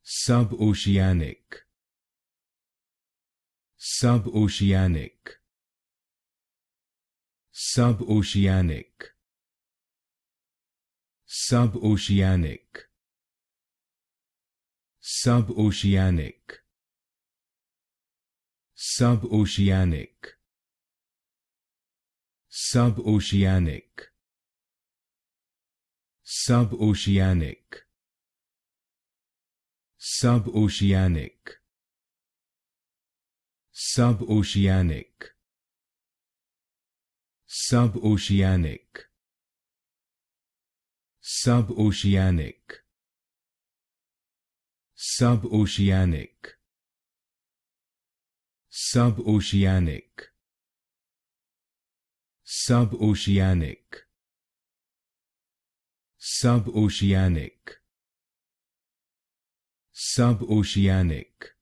Suboceanic, Suboceanic, Suboceanic, Suboceanic, Suboceanic, Suboceanic, Suboceanic, Suboceanic, Suboceanic, Suboceanic, Suboceanic, Suboceanic, Suboceanic, Suboceanic, Suboceanic, Suboceanic, Suboceanic,